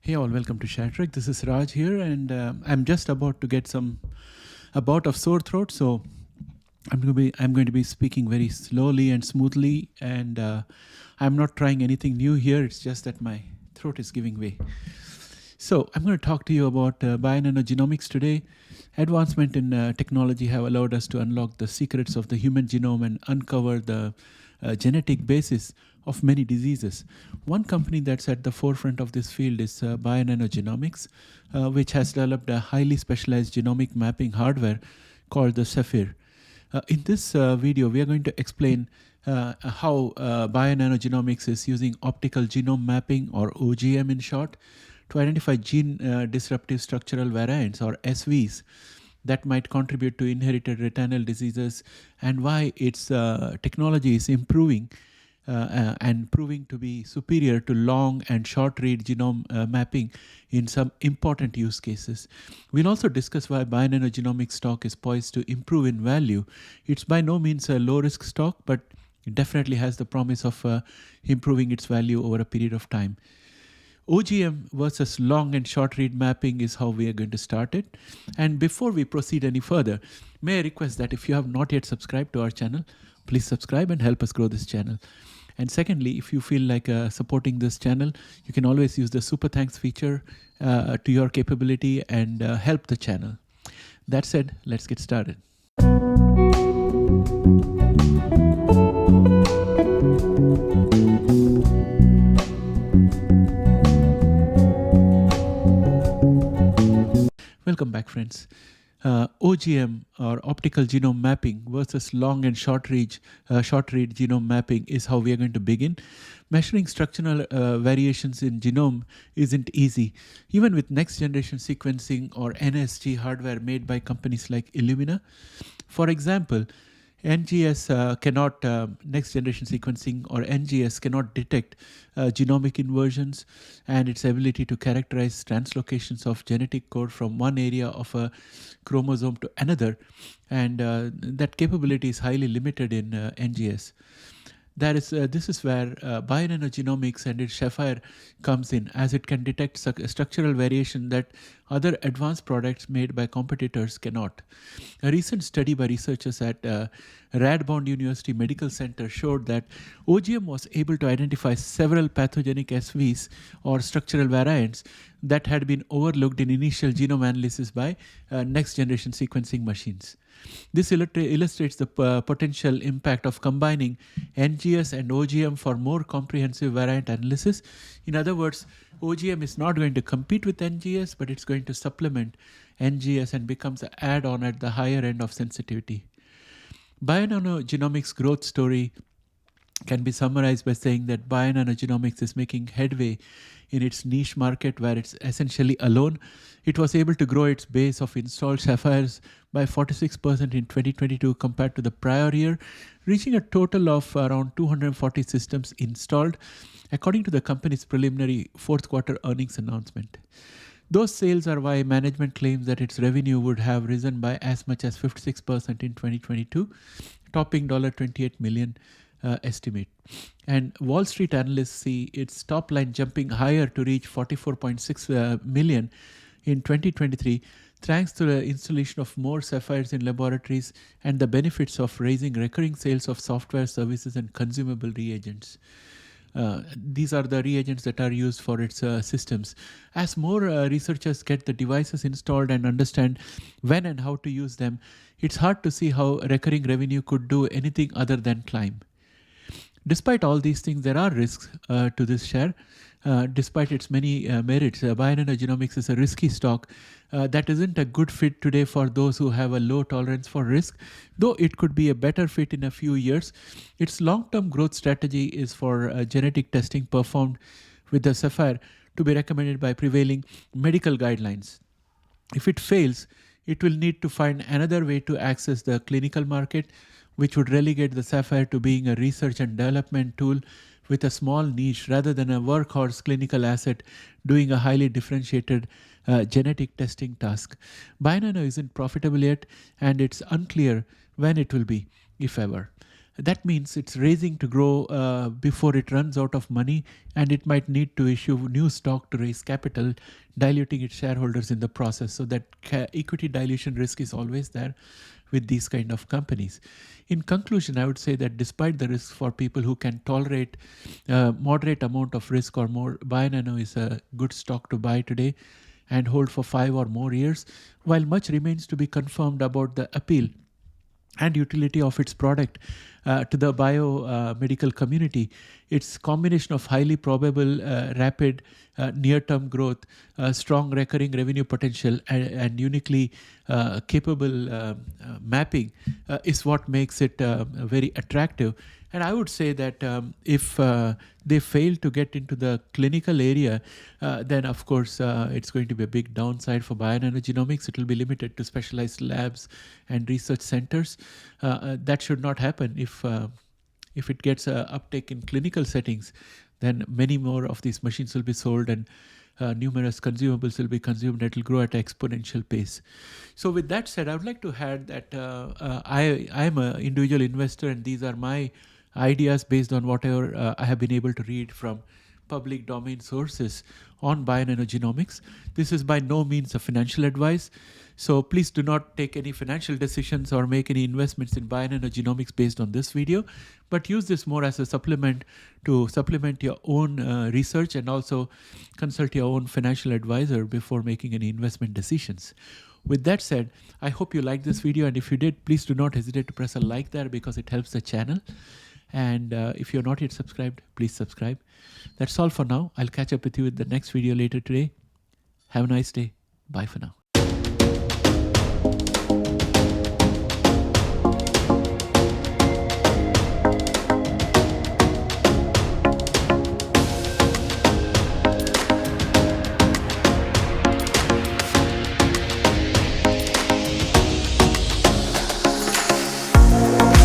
Hey all, welcome to ShareTrack. This is Raj here, and I'm just about to get a bout of sore throat, so I'm going to be speaking very slowly and smoothly, and I'm not trying anything new here. It's just that my throat is giving way. So I'm going to talk to you about Bionano Genomics today. Advancement in technology have allowed us to unlock the secrets of the human genome and uncover the genetic basis of many diseases. One company that's at the forefront of this field is Bionano Genomics, which has developed a highly specialized genomic mapping hardware called the Sapphire. In this video, we are going to explain how Bionano Genomics is using optical genome mapping, or OGM in short, to identify gene disruptive structural variants, or SVs, that might contribute to inherited retinal diseases, and why its technology is improving and proving to be superior to long and short read genome mapping in some important use cases. We'll also discuss why Bionano Genomics stock is poised to improve in value. It's by no means a low risk stock, but it definitely has the promise of improving its value over a period of time. OGM versus long and short read mapping is how we are going to start it. And before we proceed any further, may I request that if you have not yet subscribed to our channel, please subscribe and help us grow this channel. And secondly, if you feel like supporting this channel, you can always use the super thanks feature to your capability and help the channel. That said, let's get started. Welcome back, friends. OGM, or optical genome mapping, versus long and short read genome mapping is how we are going to begin. Measuring structural variations in genome isn't easy, even with next generation sequencing or NSG hardware made by companies like Illumina. For example, NGS next generation sequencing, or NGS, cannot detect genomic inversions, and its ability to characterize translocations of genetic code from one area of a chromosome to another, and that capability is highly limited in NGS. This is where Bionano Genomics and its Sapphire comes in, as it can detect structural variation that other advanced products made by competitors cannot. A recent study by researchers at Radboud University Medical Center showed that OGM was able to identify several pathogenic SVs, or structural variants, that had been overlooked in initial genome analysis by next generation sequencing machines. This illustrates the potential impact of combining NGS and OGM for more comprehensive variant analysis. In other words, OGM is not going to compete with NGS, but it's going to supplement NGS and becomes an add-on at the higher end of sensitivity. Bionano Genomics' growth story can be summarized by saying that Bionano Genomics is making headway in its niche market, where it's essentially alone. It was able to grow its base of installed Sapphires by 46% in 2022 compared to the prior year, reaching a total of around 240 systems installed, according to the company's preliminary fourth quarter earnings announcement. Those sales are why management claims that its revenue would have risen by as much as 56% in 2022, topping $28 million estimate. And Wall Street analysts see its top line jumping higher to reach 44.6 million in 2023, thanks to the installation of more Sapphires in laboratories and the benefits of raising recurring sales of software services and consumable reagents. These are the reagents that are used for its systems. As more researchers get the devices installed and understand when and how to use them, it's hard to see how recurring revenue could do anything other than climb. Despite all these things, there are risks to this share. Despite its many merits, Bionano Genomics is a risky stock that isn't a good fit today for those who have a low tolerance for risk, though it could be a better fit in a few years. Its long-term growth strategy is for genetic testing performed with the Sapphire to be recommended by prevailing medical guidelines. If it fails, it will need to find another way to access the clinical market, which would relegate the Sapphire to being a research and development tool with a small niche rather than a workhorse clinical asset doing a highly differentiated genetic testing task. Bionano isn't profitable yet, and it's unclear when it will be, if ever. That means it's raising to grow before it runs out of money, and it might need to issue new stock to raise capital, diluting its shareholders in the process. So that equity dilution risk is always there with these kind of companies. In conclusion, I would say that despite the risk for people who can tolerate moderate amount of risk or more, Bionano is a good stock to buy today and hold for 5 or more years, while much remains to be confirmed about the appeal and utility of its product to the biomedical community. Its combination of highly probable, rapid, near-term growth, strong recurring revenue potential, and uniquely capable mapping is what makes it very attractive. And I would say that if they fail to get into the clinical area, then of course it's going to be a big downside for Bionano Genomics. It will be limited to specialized labs and research centers. That should not happen. If it gets a uptake in clinical settings, then many more of these machines will be sold, and numerous consumables will be consumed that will grow at an exponential pace. So with that said, I would like to add that I am an individual investor, and these are my ideas based on whatever I have been able to read from public domain sources on Bionano Genomics. This is by no means a financial advice. So please do not take any financial decisions or make any investments in Bionano Genomics based on this video, but use this more as a supplement to supplement your own research, and also consult your own financial advisor before making any investment decisions. With that said, I hope you liked this video, and if you did, please do not hesitate to press a like there because it helps the channel. And if you're not yet subscribed, please subscribe. That's all for now. I'll catch up with you in the next video later today. Have a nice day. Bye for now.